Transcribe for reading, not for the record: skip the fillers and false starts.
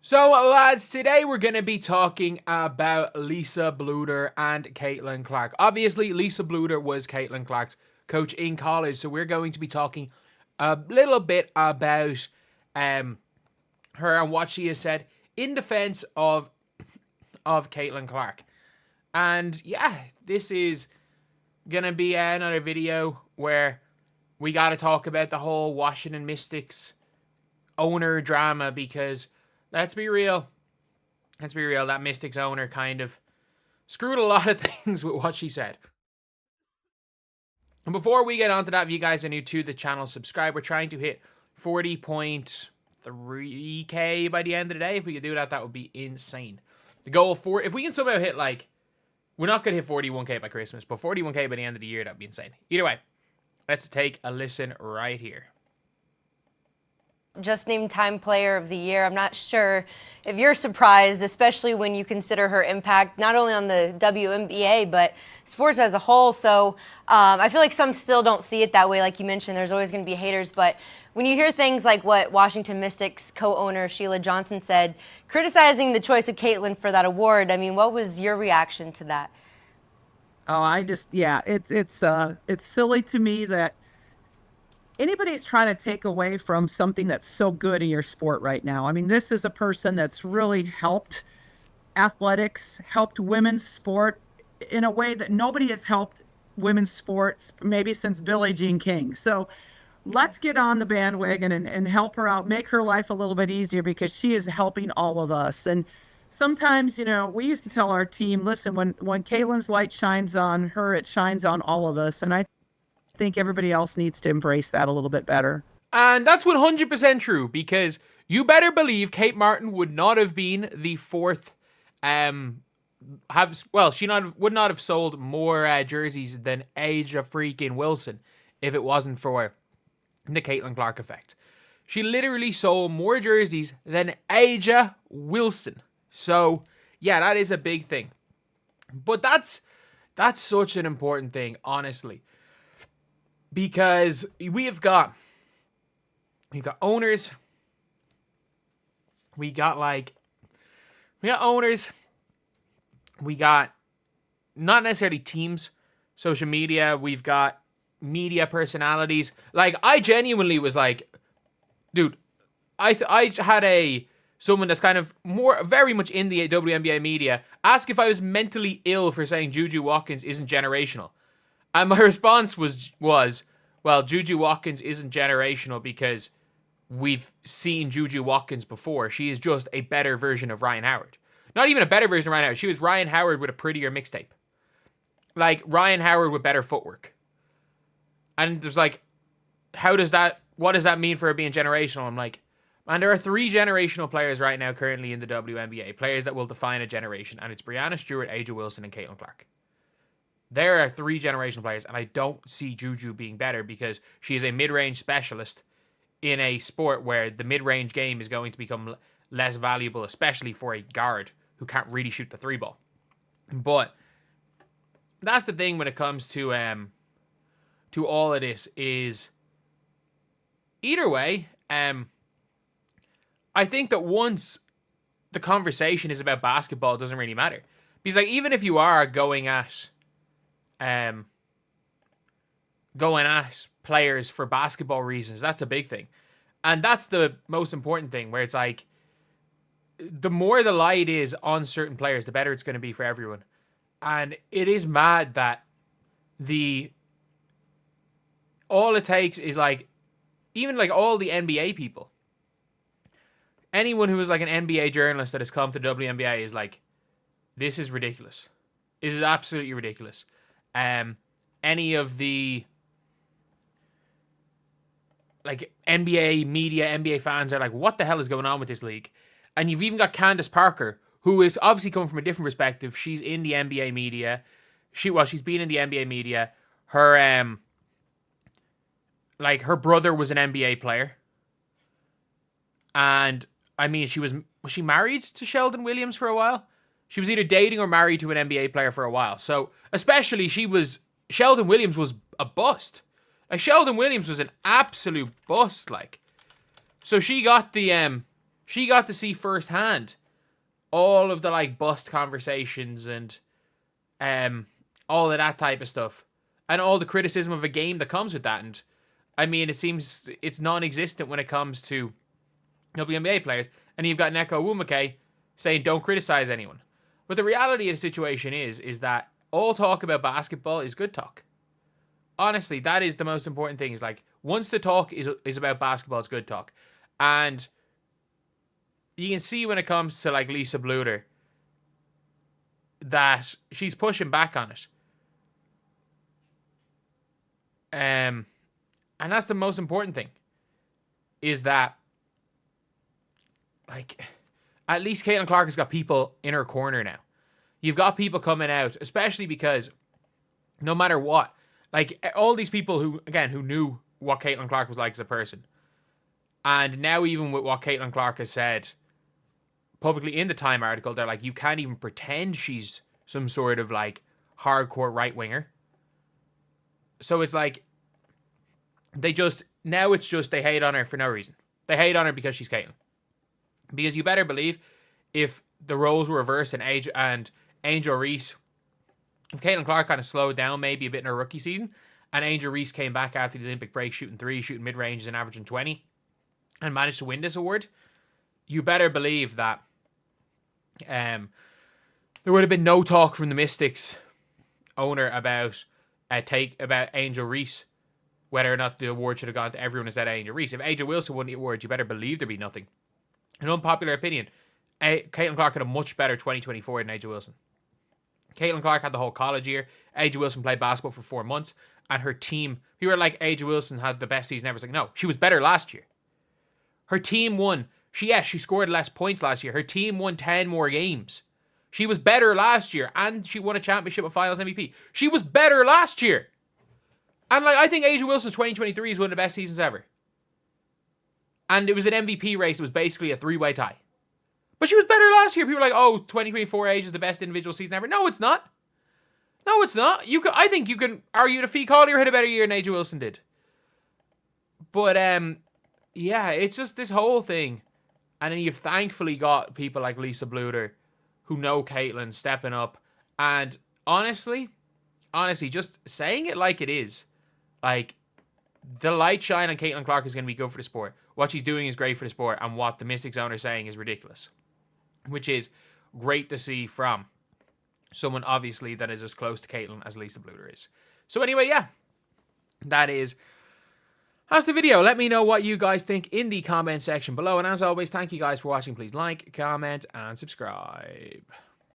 So, lads, today we're going to be talking about Lisa Bluder and Caitlin Clark. Obviously, Lisa Bluder was Caitlin Clark's coach in college, so we're going to be talking a little bit about her and what she has said in defense of Caitlin Clark. And yeah, this is going to be another video where we got to talk about the whole Washington Mystics owner drama because... Let's be real. That Mystics owner kind of screwed a lot of things with what she said. And before we get on to that, if you guys are new to the channel, subscribe. We're trying to hit 40.3k by the end of the day. If we could do that, that would be insane. The goal for, if we can somehow hit we're not going to hit 41k by Christmas, but 41k by the end of the year, that would be insane. Either way, let's take a listen right here. Just named Time Player of the Year. I'm not sure if you're surprised, especially when you consider her impact not only on the WNBA, but sports as a whole. So I feel like some still don't see it that way. Like you mentioned, there's always going to be haters. But when you hear things like what Washington Mystics co-owner Sheila Johnson said, criticizing the choice of Caitlin for that award, I mean, what was your reaction to that? Oh, it's silly to me that anybody's trying to take away from something that's so good in your sport right now. I mean, this is a person that's really helped athletics, helped women's sport in a way that nobody has helped women's sports maybe since Billie Jean King. So let's get on the bandwagon and help her out, make her life a little bit easier because she is helping all of us. And sometimes, we used to tell our team, listen, when Caitlin's light shines on her, it shines on all of us. And I think everybody else needs to embrace that a little bit better. And that's 100% true, because you better believe Kate Martin would not have been the fourth, would not have sold more jerseys than A'ja freaking Wilson if it wasn't for the Caitlin Clark effect. She literally sold more jerseys than A'ja Wilson. So, yeah, that is a big thing. But that's such an important thing, honestly. Because we've got owners, we got not necessarily teams, social media, we've got media personalities. I genuinely was dude, I had someone that's kind of very much in the WNBA media ask if I was mentally ill for saying Juju Watkins isn't generational. And my response was, well, Juju Watkins isn't generational because we've seen Juju Watkins before. She is just a better version of Ryan Howard. Not even a better version of Ryan Howard. She was Ryan Howard with a prettier mixtape. Ryan Howard with better footwork. And there's what does that mean for her being generational? I'm man, there are 3 generational players right now currently in the WNBA. Players that will define a generation. And it's Breanna, Steward, A'ja Wilson, and Caitlin Clark. There are 3 generational players, and I don't see Juju being better because she is a mid-range specialist in a sport where the mid-range game is going to become less valuable, especially for a guard who can't really shoot the 3-ball. But that's the thing when it comes to all of this is either way, I think that once the conversation is about basketball, it doesn't really matter. Because even if you are going at players for basketball reasons, that's a big thing. And that's the most important thing, where it's the more the light is on certain players, the better it's going to be for everyone. And it is mad that all it takes is even all the NBA people, anyone who is an NBA journalist that has come to WNBA is this is ridiculous. This is absolutely ridiculous. Any of the NBA media, NBA fans are what the hell is going on with this league? And you've even got Candace Parker, who is obviously coming from a different perspective. She's in the NBA media. She's been in the NBA media. Her her brother was an NBA player. And I mean, was she married to Sheldon Williams for a while? She was either dating or married to an NBA player for a while. So, especially Sheldon Williams was a bust. Sheldon Williams was an absolute bust, So she got the She got to see firsthand all of the like bust conversations and all of that type of stuff, and all the criticism of a game that comes with that. And I mean, it seems it's non-existent when it comes to WNBA players. And you've got Neko Wumake saying don't criticize anyone. But the reality of the situation is that all talk about basketball is good talk. Honestly, that is the most important thing. Is like, once the talk is about basketball, it's good talk. And you can see when it comes to like Lisa Bluder that she's pushing back on it. And that's the most important thing. Is that, like, at least Caitlin Clark has got people in her corner now. You've got people coming out, especially because no matter what, like, all these people who knew what Caitlin Clark was like as a person, and now even with what Caitlin Clark has said publicly in the Time article, they're like, you can't even pretend she's some sort of like hardcore right winger. So it's like they hate on her for no reason. They hate on her because she's Caitlin. Because you better believe, if the roles were reversed and Angel Reese, if Caitlin Clark kind of slowed down maybe a bit in her rookie season, and Angel Reese came back after the Olympic break shooting threes, shooting mid-ranges and averaging 20, and managed to win this award, you better believe that there would have been no talk from the Mystics owner about Angel Reese, whether or not the award should have gone to everyone instead of Angel Reese. If Angel Wilson won the award, you better believe there'd be nothing. An unpopular opinion, Caitlin Clark had a much better 2024 than Angel Wilson. Caitlin Clark had the whole college year. Angel Wilson played basketball for 4 months, and her team, people were like, Angel Wilson had the best season ever. It's like, no, she was better last year. Her team won. She scored less points last year. Her team won 10 more games. She was better last year, and she won a championship with Finals MVP. She was better last year. And like, I think Angel Wilson's 2023 is one of the best seasons ever. And it was an MVP race. It was basically a 3-way tie. But she was better last year. People are like, oh, 2024 age is the best individual season ever. No, it's not. No, it's not. I think you can argue that Fee Collier had a better year than AJ Wilson did. But, yeah, it's just this whole thing. And then you've thankfully got people like Lisa Bluder who know Caitlin stepping up. And honestly, just saying it like it is. Like, the light shine on Caitlin Clark is going to be good for the sport. What she's doing is great for the sport. And what the Mystics owner is saying is ridiculous. Which is great to see from someone, obviously, that is as close to Caitlin as Lisa Bluder is. So anyway, yeah. That's the video. Let me know what you guys think in the comment section below. And as always, thank you guys for watching. Please like, comment, and subscribe.